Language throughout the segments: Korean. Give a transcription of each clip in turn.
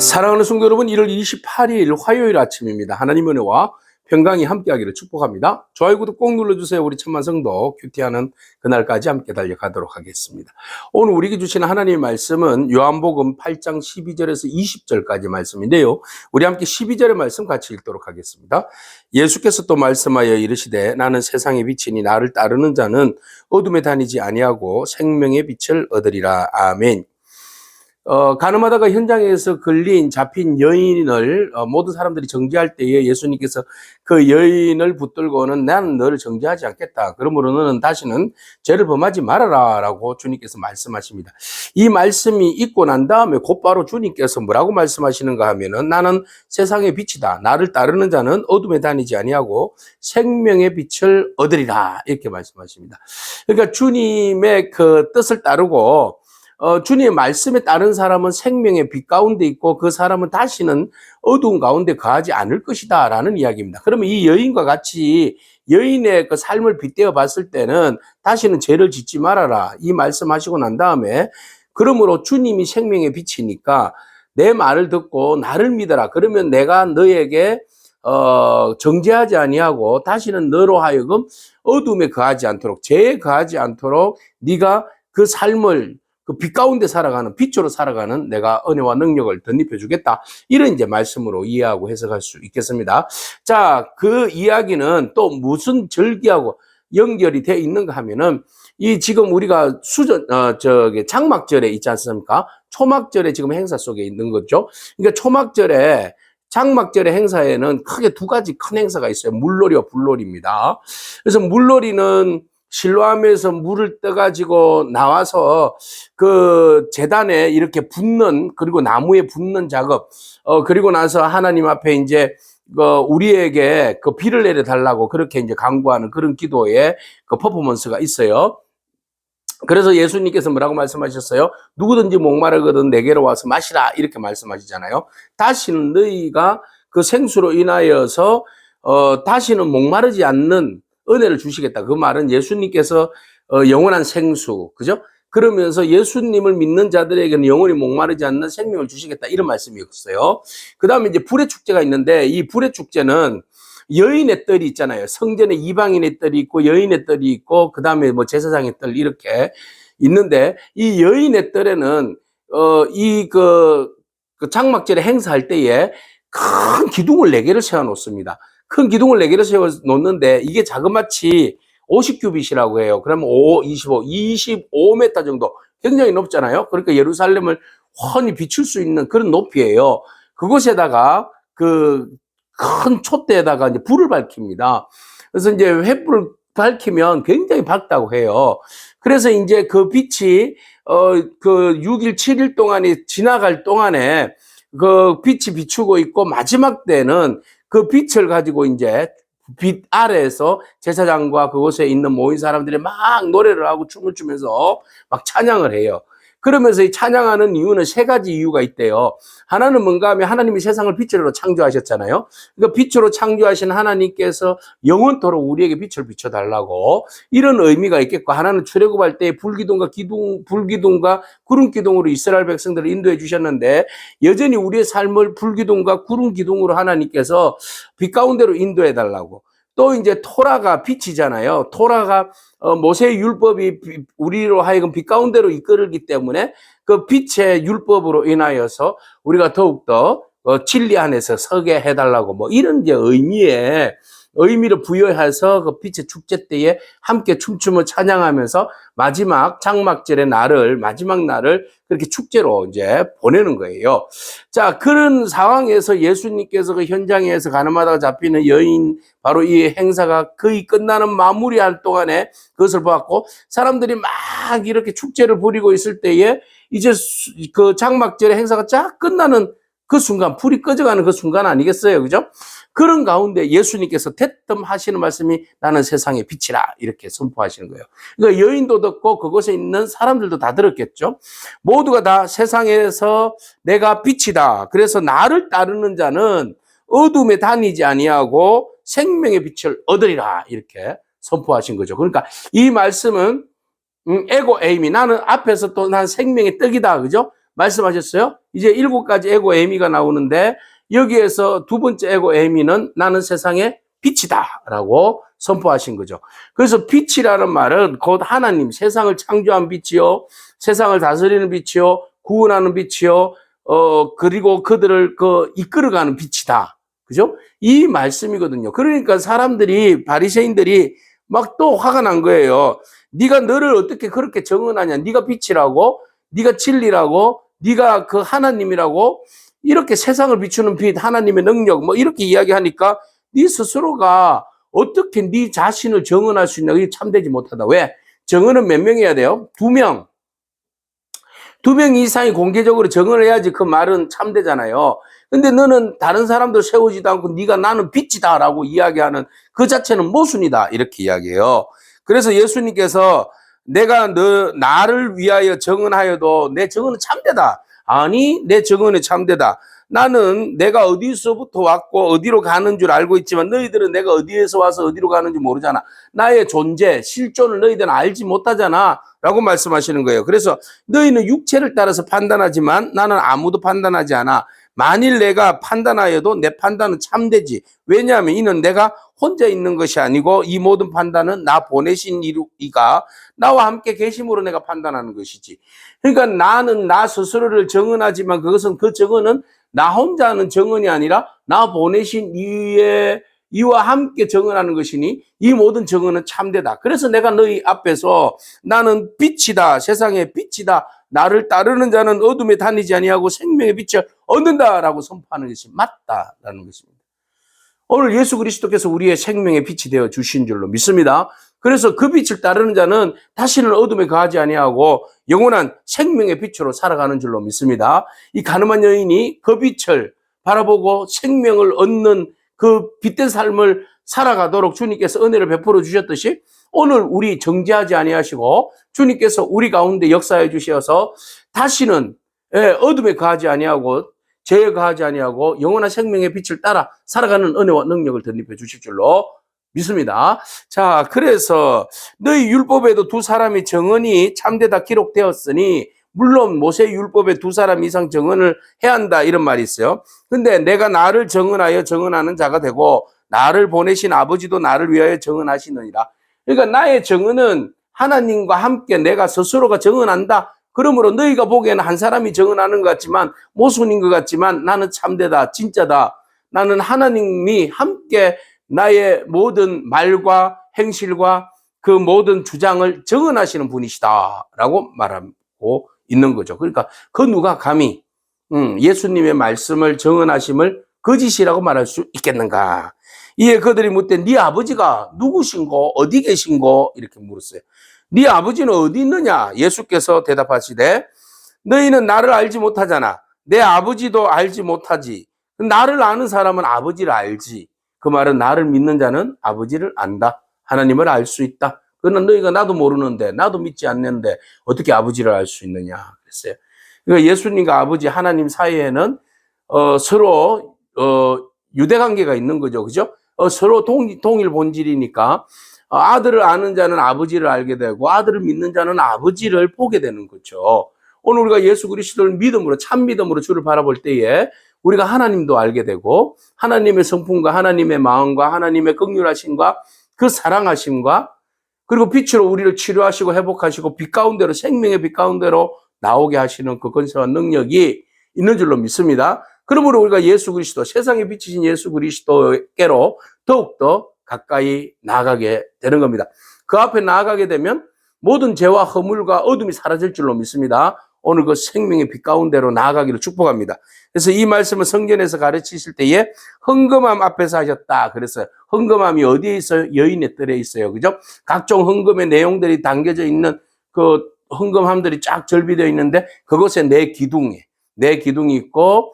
사랑하는 성도 여러분, 1월 28일 화요일 아침입니다. 하나님의 은혜와 평강이 함께하기를 축복합니다. 좋아요, 구독 꼭 눌러주세요. 우리 천만 성도 큐티하는 그날까지 함께 달려가도록 하겠습니다. 오늘 우리에게 주시는 하나님의 말씀은 요한복음 8장 12절에서 20절까지 말씀인데요. 우리 함께 12절의 말씀 같이 읽도록 하겠습니다. 예수께서 또 말씀하여 이르시되 나는 세상의 빛이니 나를 따르는 자는 어둠에 다니지 아니하고 생명의 빛을 얻으리라. 아멘. 가늠하다가 현장에서 잡힌 여인을 모든 사람들이 정죄할 때에 예수님께서 그 여인을 붙들고는 나는 너를 정죄하지 않겠다. 그러므로 너는 다시는 죄를 범하지 말아라 라고 주님께서 말씀하십니다. 이 말씀이 있고 난 다음에 곧바로 주님께서 뭐라고 말씀하시는가 하면은 나는 세상의 빛이다. 나를 따르는 자는 어둠에 다니지 아니하고 생명의 빛을 얻으리라. 이렇게 말씀하십니다. 그러니까 주님의 그 뜻을 따르고 주님의 말씀에 따른 사람은 생명의 빛 가운데 있고 그 사람은 다시는 어두운 가운데 거하지 않을 것이다 라는 이야기입니다. 그러면 이 여인과 같이 여인의 그 삶을 빗대어 봤을 때는 다시는 죄를 짓지 말아라 이 말씀하시고 난 다음에 그러므로 주님이 생명의 빛이니까 내 말을 듣고 나를 믿어라. 그러면 내가 너에게 정죄하지 아니하고 다시는 너로 하여금 어둠에 거하지 않도록 죄에 거하지 않도록 네가 그 삶을 그 빛 가운데 살아가는 빛으로 살아가는 내가 은혜와 능력을 덧입혀 주겠다. 이런 이제 말씀으로 이해하고 해석할 수 있겠습니다. 자, 그 이야기는 또 무슨 절기하고 연결이 되어 있는가 하면은 이 지금 우리가 장막절에 있지 않습니까? 초막절에 지금 행사 속에 있는 거죠. 그러니까 초막절에 장막절의 행사에는 크게 두 가지 큰 행사가 있어요. 물놀이와 불놀이입니다. 그래서 물놀이는 실로암에서 물을 떠가지고 나와서 그 제단에 이렇게 붓는, 그리고 나무에 붓는 작업, 그리고 나서 하나님 앞에 이제 우리에게 그 비를 내려 달라고 그렇게 이제 간구하는 그런 기도의 그 퍼포먼스가 있어요. 그래서 예수님께서 뭐라고 말씀하셨어요? 누구든지 목마르거든 내게로 와서 마시라 이렇게 말씀하시잖아요. 다시는 너희가 그 생수로 인하여서 다시는 목마르지 않는 은혜를 주시겠다. 그 말은 예수님께서 영원한 생수, 그죠? 그러면서 예수님을 믿는 자들에게는 영원히 목마르지 않는 생명을 주시겠다. 이런 말씀이었어요. 그 다음에 이제 불의 축제가 있는데 이 불의 축제는 여인의 뜰이 있잖아요. 성전에 이방인의 뜰이 있고 여인의 뜰이 있고 그 다음에 뭐 제사장의 뜰 이렇게 있는데 이 여인의 뜰에는 그 장막절에 행사할 때에 큰 기둥을 4개를 세워 놓습니다. 큰 기둥을 4개를 세워 놓는데 이게 자그마치 50규빗이라고 해요. 그러면 25m 정도 굉장히 높잖아요. 그러니까 예루살렘을 훤히 비출 수 있는 그런 높이에요. 그곳에다가 그 큰 촛대에다가 이제 불을 밝힙니다. 그래서 이제 횃불을 밝히면 굉장히 밝다고 해요. 그래서 이제 그 빛이 그 6일, 7일 동안이 지나갈 동안에 그 빛이 비추고 있고 마지막 때는 그 빛을 가지고 이제 빛 아래에서 제사장과 그곳에 있는 모인 사람들이 막 노래를 하고 춤을 추면서 막 찬양을 해요. 그러면서 이 찬양하는 이유는 3가지 이유가 있대요. 하나는 뭔가 하면 하나님이 세상을 빛으로 창조하셨잖아요. 그러니까 빛으로 창조하신 하나님께서 영원토록 우리에게 빛을 비춰달라고 이런 의미가 있겠고, 하나는 출애굽할 때 불기둥과 구름기둥으로 이스라엘 백성들을 인도해 주셨는데 여전히 우리의 삶을 불기둥과 구름기둥으로 하나님께서 빛 가운데로 인도해 달라고. 또 이제 토라가 빛이잖아요. 토라가 모세의 율법이 우리로 하여금 빛 가운데로 이끌기 때문에 그 빛의 율법으로 인하여서 우리가 더욱더 진리 안에서 서게 해달라고 뭐 이런 이제 의미를 부여해서 그 빛의 축제 때에 함께 춤추며 찬양하면서 마지막 장막절의 마지막 날을 그렇게 축제로 이제 보내는 거예요. 자, 그런 상황에서 예수님께서 그 현장에서 가늠하다가 잡히는 여인, 바로 이 행사가 거의 끝나는 마무리할 동안에 그것을 보았고, 사람들이 막 이렇게 축제를 부리고 있을 때에 이제 그 장막절의 행사가 쫙 끝나는 그 순간, 불이 꺼져가는 그 순간 아니겠어요? 그죠? 그런 가운데 예수님께서 대뜸 하시는 말씀이 나는 세상의 빛이라 이렇게 선포하시는 거예요. 그러니까 여인도 듣고 그곳에 있는 사람들도 다 들었겠죠. 모두가 다 세상에서 내가 빛이다. 그래서 나를 따르는 자는 어둠에 다니지 아니하고 생명의 빛을 얻으리라 이렇게 선포하신 거죠. 그러니까 이 말씀은 에고 에이미, 나는 앞에서 또 난 생명의 떡이다. 그죠? 말씀하셨어요? 이제 7가지 에고 에미가 나오는데 여기에서 두 번째 에고 에미는 나는 세상의 빛이다 라고 선포하신 거죠. 그래서 빛이라는 말은 곧 하나님, 세상을 창조한 빛이요, 세상을 다스리는 빛이요, 구원하는 빛이요, 그리고 그들을 이끌어가는 빛이다. 그죠? 이 말씀이거든요. 그러니까 사람들이, 바리새인들이 막 또 화가 난 거예요. 네가 너를 어떻게 그렇게 정언하냐? 네가 빛이라고, 네가 진리라고, 네가 그 하나님이라고, 이렇게 세상을 비추는 빛, 하나님의 능력, 뭐 이렇게 이야기하니까 네 스스로가 어떻게 네 자신을 정언할 수 있냐? 이게 참되지 못하다. 왜? 정언은 몇 명이어야 돼요? 2명. 2명 이상이 공개적으로 정언을 해야지 그 말은 참되잖아요. 근데 너는 다른 사람들 세우지도 않고 네가 나는 빛이다라고 이야기하는 그 자체는 모순이다. 이렇게 이야기해요. 그래서 예수님께서 내가 나를 위하여 정언하여도 내 정언은 참되다. 아니, 내 정언은 참되다. 나는 내가 어디서부터 왔고 어디로 가는 줄 알고 있지만 너희들은 내가 어디에서 와서 어디로 가는지 모르잖아. 나의 존재, 실존을 너희들은 알지 못하잖아. 라고 말씀하시는 거예요. 그래서 너희는 육체를 따라서 판단하지만 나는 아무도 판단하지 않아. 만일 내가 판단하여도 내 판단은 참되지. 왜냐하면 이는 내가 혼자 있는 것이 아니고 이 모든 판단은 나 보내신 이가 나와 함께 계심으로 내가 판단하는 것이지. 그러니까 나는 나 스스로를 정언하지만 그것은 그 정언은 나 혼자 하는 정언이 아니라 나 보내신 이와 함께 정언하는 것이니 이 모든 정언은 참되다. 그래서 내가 너희 앞에서 나는 빛이다. 세상의 빛이다. 나를 따르는 자는 어둠에 다니지 아니하고 생명의 빛을 얻는다라고 선포하는 것이 맞다라는 것입니다. 오늘 예수 그리스도께서 우리의 생명의 빛이 되어 주신 줄로 믿습니다. 그래서 그 빛을 따르는 자는 다시는 어둠에 거하지 아니하고 영원한 생명의 빛으로 살아가는 줄로 믿습니다. 이 가늠한 여인이 그 빛을 바라보고 생명을 얻는 그 빛된 삶을 살아가도록 주님께서 은혜를 베풀어 주셨듯이 오늘 우리 정죄하지 아니하시고 주님께서 우리 가운데 역사해 주셔서 다시는 어둠에 거하지 아니하고 죄에 거하지 아니하고 영원한 생명의 빛을 따라 살아가는 은혜와 능력을 덧입혀 주실 줄로 믿습니다. 자, 그래서 너희 율법에도 두 사람이 정언이 참되다 기록되었으니 물론 모세 율법에 두 사람 이상 정언을 해야 한다 이런 말이 있어요. 근데 내가 나를 정언하여 정언하는 자가 되고 나를 보내신 아버지도 나를 위하여 정언하시느니라. 그러니까 나의 정언은 하나님과 함께 내가 스스로가 정언한다. 그러므로 너희가 보기에는 한 사람이 정언하는 것 같지만 모순인 것 같지만 나는 참되다, 진짜다. 나는 하나님이 함께 나의 모든 말과 행실과 그 모든 주장을 정언하시는 분이시다라고 말하고 있는 거죠. 그러니까 그 누가 감히 예수님의 말씀을 정언하심을 거짓이라고 말할 수 있겠는가? 이에 그들이 묻되 네 아버지가 누구신고 어디 계신고 이렇게 물었어요. 네 아버지는 어디 있느냐? 예수께서 대답하시되 너희는 나를 알지 못하잖아. 내 아버지도 알지 못하지. 나를 아는 사람은 아버지를 알지. 그 말은 나를 믿는 자는 아버지를 안다. 하나님을 알 수 있다. 그러나 너희가 나도 모르는데 나도 믿지 않는데 어떻게 아버지를 알 수 있느냐 그랬어요. 그러니까 예수님과 아버지 하나님 사이에는 서로 유대 관계가 있는 거죠. 그죠? 서로 동일 본질이니까 아들을 아는 자는 아버지를 알게 되고 아들을 믿는 자는 아버지를 보게 되는 거죠. 오늘 우리가 예수 그리스도를 믿음으로 참 믿음으로 주를 바라볼 때에 우리가 하나님도 알게 되고 하나님의 성품과 하나님의 마음과 하나님의 긍휼하심과 그 사랑하심과 그리고 빛으로 우리를 치료하시고 회복하시고 빛 가운데로 생명의 빛 가운데로 나오게 하시는 그 건설한 능력이 있는 줄로 믿습니다. 그러므로 우리가 예수 그리스도 세상에 비치신 예수 그리스도께로 더욱더 가까이 나아가게 되는 겁니다. 그 앞에 나아가게 되면 모든 죄와 허물과 어둠이 사라질 줄로 믿습니다. 오늘 그 생명의 빛 가운데로 나아가기를 축복합니다. 그래서 이 말씀을 성경에서 가르치실 때에 헌금함 앞에서 하셨다. 그래서 헌금함이 어디에 있어요? 여인의 뜰에 있어요. 그죠? 각종 헌금의 내용들이 담겨져 있는 그 헌금함들이 쫙 절비되어 있는데 그곳에 내 기둥이 있고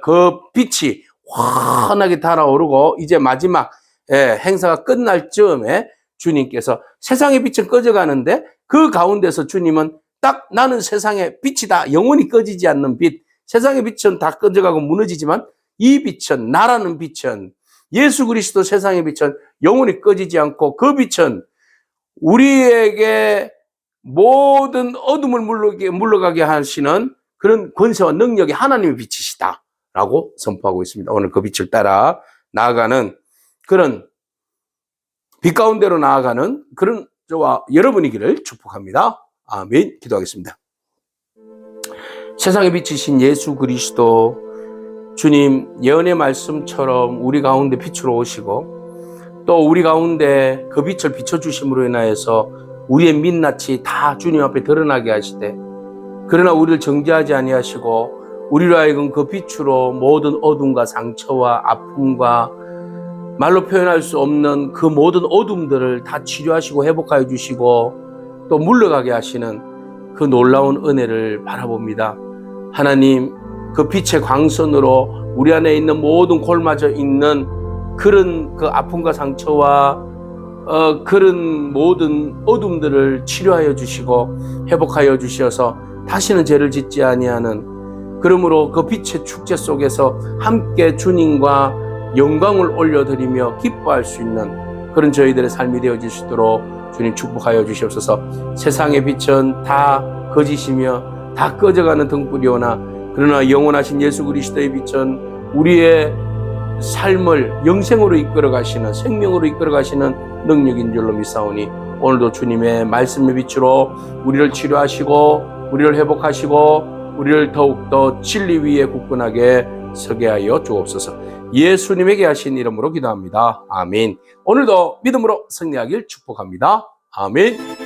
그 빛이 환하게 달아오르고 이제 마지막 행사가 끝날 즈음에 주님께서 세상의 빛은 꺼져가는데 그 가운데서 주님은 딱 나는 세상의 빛이다. 영원히 꺼지지 않는 빛. 세상의 빛은 다 꺼져가고 무너지지만 이 빛은 나라는 빛은 예수 그리스도 세상의 빛은 영원히 꺼지지 않고 그 빛은 우리에게 모든 어둠을 물러가게 하시는 그런 권세와 능력이 하나님의 빛이시다라고 선포하고 있습니다. 오늘 그 빛을 따라 나아가는 그런 빛 가운데로 나아가는 그런 저와 여러분이기를 축복합니다. 아멘. 기도하겠습니다. 세상의 빛이신 예수 그리스도 주님, 예언의 말씀처럼 우리 가운데 빛으로 오시고 또 우리 가운데 그 빛을 비춰주심으로 인하여서 우리의 민낯이 다 주님 앞에 드러나게 하시되, 그러나 우리를 정죄하지 아니하시고 우리로 하여금 그 빛으로 모든 어둠과 상처와 아픔과 말로 표현할 수 없는 그 모든 어둠들을 다 치료하시고 회복하여 주시고 또 물러가게 하시는 그 놀라운 은혜를 바라봅니다. 하나님, 그 빛의 광선으로 우리 안에 있는 모든 골마져 있는 그런 그 아픔과 상처와 그런 모든 어둠들을 치료하여 주시고 회복하여 주셔서 다시는 죄를 짓지 아니하는, 그러므로 그 빛의 축제 속에서 함께 주님과 영광을 올려드리며 기뻐할 수 있는 그런 저희들의 삶이 되어지시도록 주님 축복하여 주시옵소서. 세상의 빛은 다 거짓이며 다 꺼져가는 등불이오나 그러나 영원하신 예수 그리스도의 빛은 우리의 삶을 영생으로 이끌어 가시는, 생명으로 이끌어 가시는 능력인 줄로 믿사오니 오늘도 주님의 말씀의 빛으로 우리를 치료하시고 우리를 회복하시고 우리를 더욱더 진리 위에 굳건하게 서게 하여 주옵소서. 예수님에게 하신 이름으로 기도합니다. 아멘. 오늘도 믿음으로 승리하길 축복합니다. 아멘.